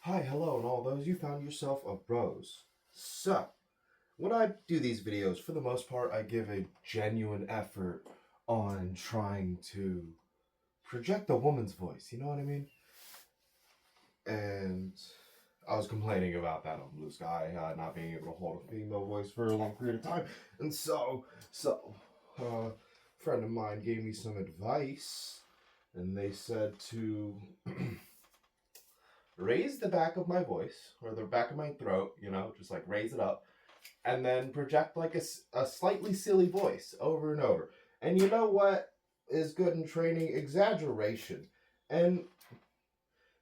Hi, hello, and all those. You found yourself a rose. So, when I do these videos, for the most part, I give a genuine effort on trying to project a woman's voice. You know what I mean? And I was complaining about that on Blue Sky, not being able to hold a female voice for a long period of time. And a friend of mine gave me some advice, and they said to raise the back of my voice or the back of my throat, just like raise it up, and then project like a slightly silly voice over and over. And you know what is good in training? Exaggeration. And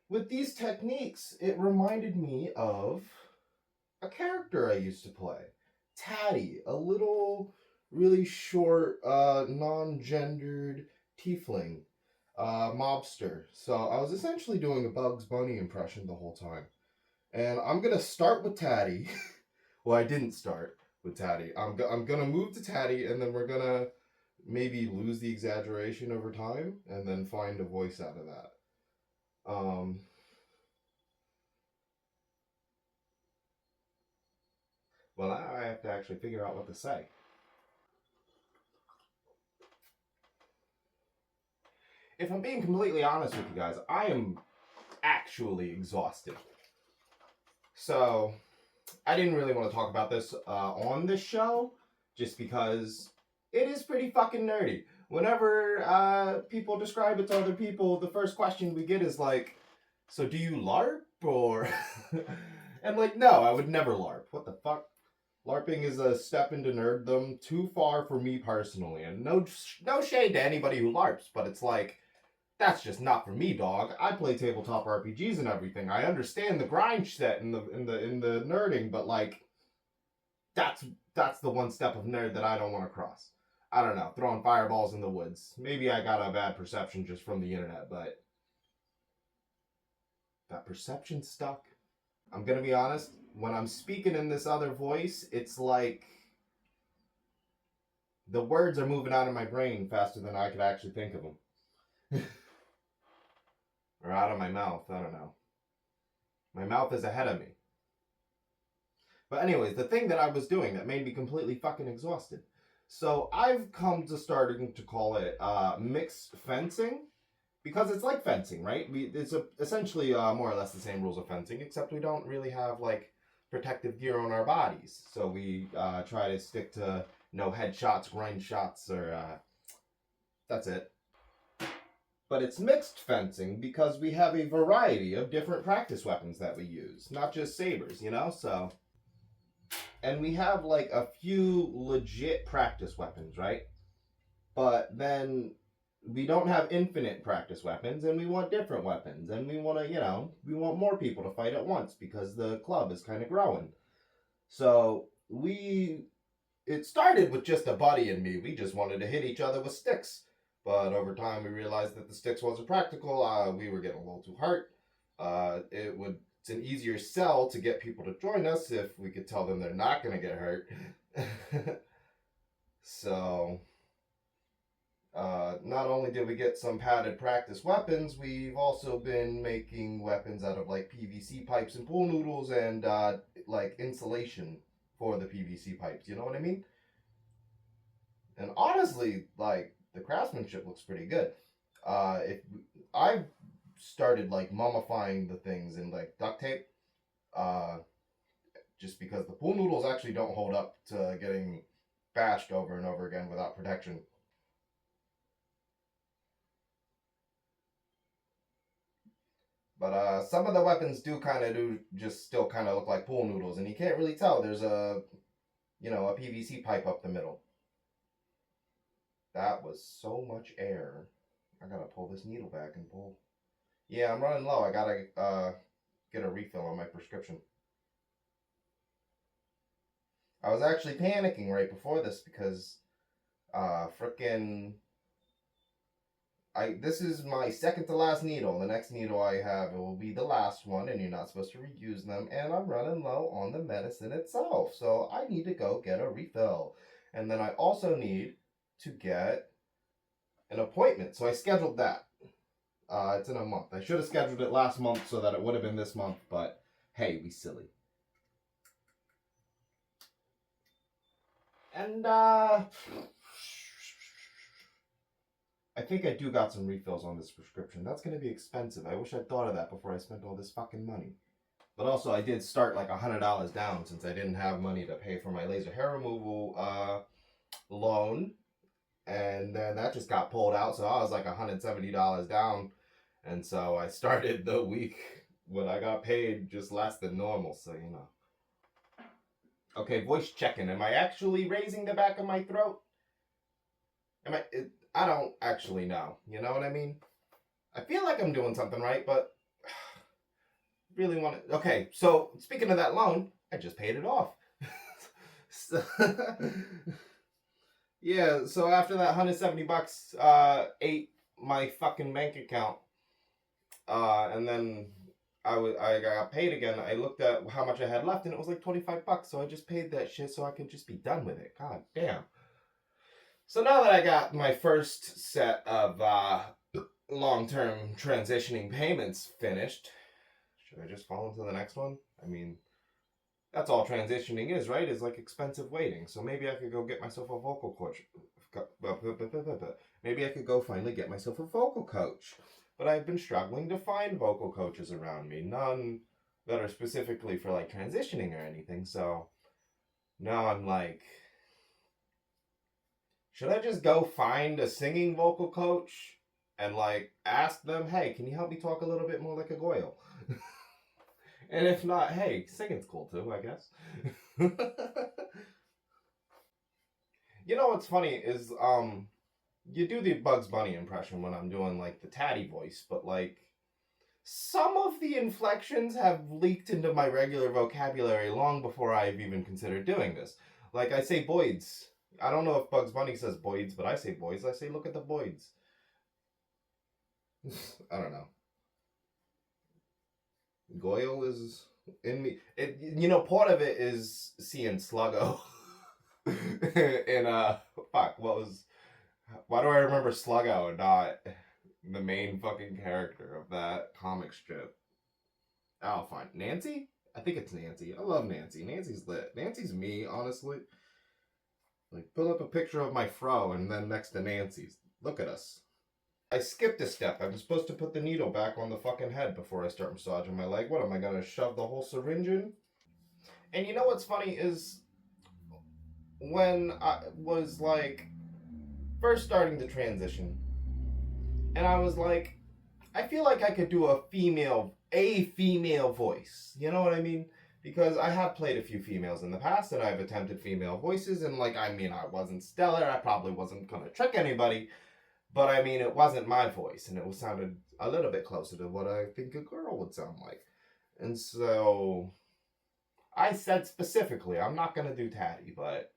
with these techniques, it reminded me of a character I used to play, Tatty, a little, really short, non-gendered tiefling mobster. So I was essentially doing a Bugs Bunny impression the whole time. And I'm going to start with Tatty. Well, I didn't start with Tatty. I'm going to move to Tatty, and then we're going to maybe lose the exaggeration over time and then find a voice out of that. Well, now I have to actually figure out what to say. If I'm being completely honest with you guys, I am actually exhausted. So, I didn't really want to talk about this on this show, just because it is pretty fucking nerdy. Whenever people describe it to other people, the first question we get is like, so do you LARP, or... And like, no, I would never LARP. What the fuck? LARPing is a step into nerddom too far for me personally, and no shade to anybody who LARPs, but it's like, that's just not for me, dog. I play tabletop RPGs and everything. I understand the grind set and the nerding, but like, that's the one step of nerd that I don't want to cross. I don't know, throwing fireballs in the woods. Maybe I got a bad perception just from the internet, but that perception stuck. I'm gonna be honest, when I'm speaking in this other voice, it's like the words are moving out of my brain faster than I could actually think of them. Or out of my mouth, I don't know. My mouth is ahead of me. But anyways, the thing that I was doing that made me completely fucking exhausted. So I've come to starting to call it mixed fencing, because it's like fencing, right? It's essentially more or less the same rules of fencing, except we don't really have like protective gear on our bodies. So we try to stick to no headshots, grind shots, or that's it. But it's mixed fencing because we have a variety of different practice weapons that we use, not just sabers, so... And we have like a few legit practice weapons, right? But then we don't have infinite practice weapons, and we want different weapons, and we want to, we want more people to fight at once because the club is kind of growing. So it started with just a buddy and me. We just wanted to hit each other with sticks. But over time, we realized that the sticks wasn't practical. We were getting a little too hurt. It's an easier sell to get people to join us if we could tell them they're not going to get hurt. So, not only did we get some padded practice weapons, we've also been making weapons out of like PVC pipes and pool noodles and like insulation for the PVC pipes. You know what I mean? And honestly, like, the craftsmanship looks pretty good. If I've started like mummifying the things in like duct tape, just because the pool noodles actually don't hold up to getting bashed over and over again without protection. But some of the weapons do just still kind of look like pool noodles, and you can't really tell there's a PVC pipe up the middle. That was so much air. I gotta pull this needle back and pull. Yeah, I'm running low. I gotta get a refill on my prescription. I was actually panicking right before this because this is my second to last needle. The next needle I have, it will be the last one, and you're not supposed to reuse them, and I'm running low on the medicine itself, so I need to go get a refill. And then I also need to get an appointment, so I scheduled that. It's in a month. I should have scheduled it last month so that it would have been this month, but hey, we silly. And I think I do got some refills on this prescription. That's going to be expensive. I wish I'd thought of that before I spent all this fucking money. But also, I did start like $100 down since I didn't have money to pay for my laser hair removal loan. And then that just got pulled out, so I was like $170 down. And so I started the week when I got paid just less than normal, so you know. Okay, voice checking. Am I actually raising the back of my throat? I don't actually know. You know what I mean? I feel like I'm doing something right, but really want to. Okay, so speaking of that loan, I just paid it off. So, yeah, so after that $170 ate my fucking bank account, and then I got paid again. I looked at how much I had left, and it was like $25. So I just paid that shit so I could just be done with it. God damn. So now that I got my first set of long-term transitioning payments finished, should I just fall into the next one? I mean, that's all transitioning is, right? Is like expensive waiting. So maybe I could go get myself a vocal coach. Maybe I could go finally get myself a vocal coach. But I've been struggling to find vocal coaches around me. None that are specifically for like transitioning or anything. So now I'm like, should I just go find a singing vocal coach and like ask them, hey, can you help me talk a little bit more like a Goyle? And if not, hey, singing's cool too, I guess. You know what's funny is you do the Bugs Bunny impression when I'm doing like the Tatty voice, but like some of the inflections have leaked into my regular vocabulary long before I've even considered doing this. Like I say Boyds. I don't know if Bugs Bunny says Boyds, but I say Boyds. I say look at the Boyds. I don't know. Goyle is in me. You know, part of it is seeing Sluggo. And fuck, what was? Why do I remember Sluggo and not the main fucking character of that comic strip? Oh, fine. Nancy? I think it's Nancy. I love Nancy. Nancy's lit. Nancy's me, honestly. Like, pull up a picture of my fro and then next to Nancy's. Look at us. I skipped a step. I'm supposed to put the needle back on the fucking head before I start massaging my leg. What, am I gonna shove the whole syringe in? And you know what's funny is when I was like first starting to transition, and I was like, I feel like I could do a female voice. You know what I mean? Because I have played a few females in the past, and I've attempted female voices, and like, I mean, I wasn't stellar. I probably wasn't gonna trick anybody, but I mean, it wasn't my voice, and it sounded a little bit closer to what I think a girl would sound like. And so I said specifically, I'm not gonna do Tatty, but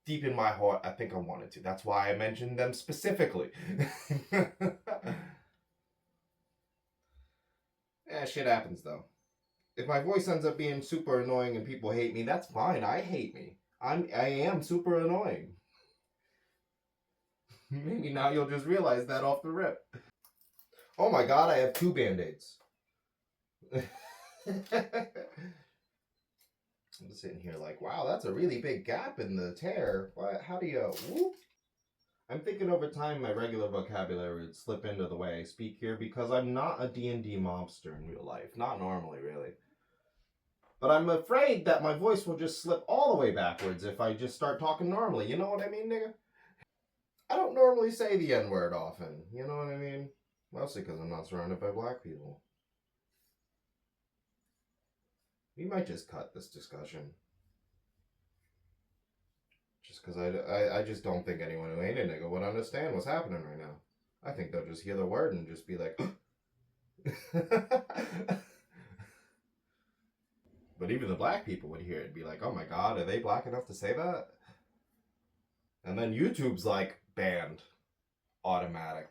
deep in my heart, I think I wanted to. That's why I mentioned them specifically. Yeah, shit happens though. If my voice ends up being super annoying and people hate me, that's fine. I hate me. I am super annoying. Maybe now you'll just realize that off the rip. Oh my god, I have 2 band-aids. I'm just sitting here like, wow, that's a really big gap in the tear. What? How do you? Whoop? I'm thinking over time my regular vocabulary would slip into the way I speak here because I'm not a D&D mobster in real life. Not normally, really. But I'm afraid that my voice will just slip all the way backwards if I just start talking normally. You know what I mean, nigga? I don't normally say the N-word often. You know what I mean? Mostly because I'm not surrounded by black people. We might just cut this discussion. Just because I just don't think anyone who ain't a nigga would understand what's happening right now. I think they'll just hear the word and just be like, but even the black people would hear it and be like, oh my god, are they black enough to say that? And then YouTube's like, banned. Automatic.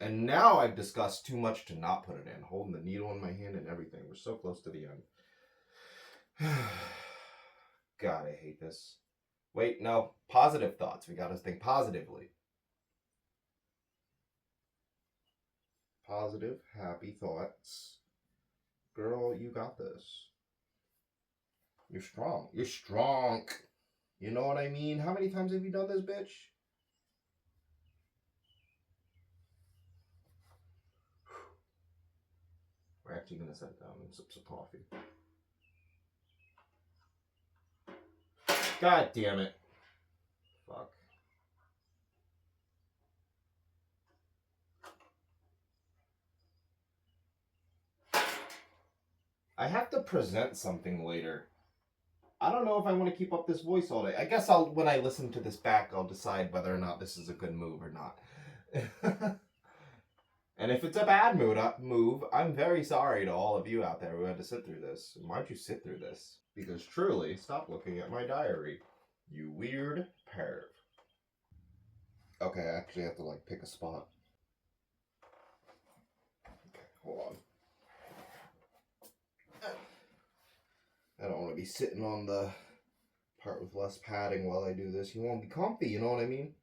And now I've discussed too much to not put it in. Holding the needle in my hand and everything. We're so close to the end. God, I hate this. Wait, no. Positive thoughts. We gotta think positively. Positive, happy thoughts. Girl, you got this. You're strong. You're strong. You know what I mean? How many times have you done this, bitch? We're actually gonna sit down and sip some coffee. God damn it. Fuck. I have to present something later. I don't know if I want to keep up this voice all day. I guess when I listen to this back, I'll decide whether or not this is a good move or not. And if it's a bad move, I'm very sorry to all of you out there who had to sit through this. Why'd you sit through this? Because truly, stop looking at my diary. You weird perv. Okay, I actually have to pick a spot. Okay, hold on. I don't want to be sitting on the part with less padding while I do this. You want to be comfy, you know what I mean?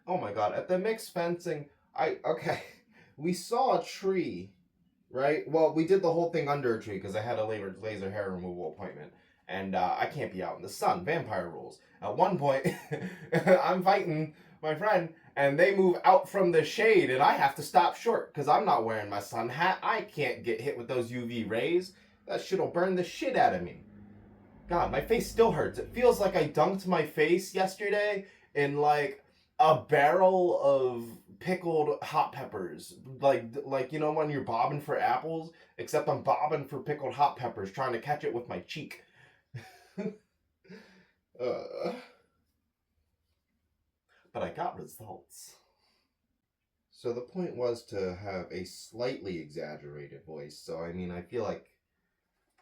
Oh my god, at the mixed fencing, okay, we saw a tree, right? Well, we did the whole thing under a tree because I had a laser hair removal appointment. And I can't be out in the sun. Vampire rules. At one point, I'm fighting my friend, and they move out from the shade, and I have to stop short because I'm not wearing my sun hat. I can't get hit with those UV rays. That shit'll burn the shit out of me. God, my face still hurts. It feels like I dunked my face yesterday in a barrel of pickled hot peppers. Like you know when you're bobbing for apples, except I'm bobbing for pickled hot peppers, trying to catch it with my cheek. But I got results. So the point was to have a slightly exaggerated voice. So I mean, I feel like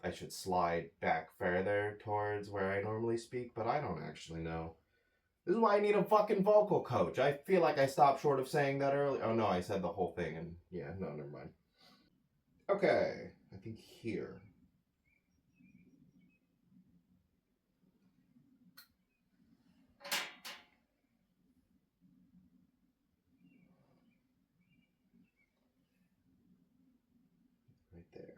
I should slide back further towards where I normally speak, but I don't actually know. This is why I need a fucking vocal coach. I feel like I stopped short of saying that earlier. Oh no, I said the whole thing, and yeah, no, never mind. Okay, I think here. Right there.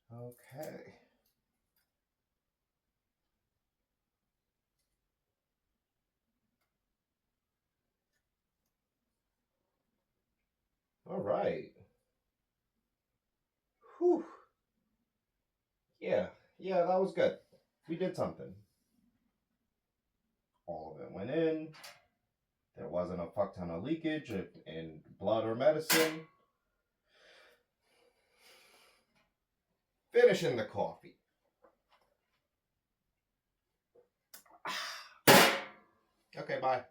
Okay. All right. Whew. Yeah, that was good. We did something. All of it went in. There wasn't a fuck ton of leakage in blood or medicine. Finishing the coffee. Okay, bye.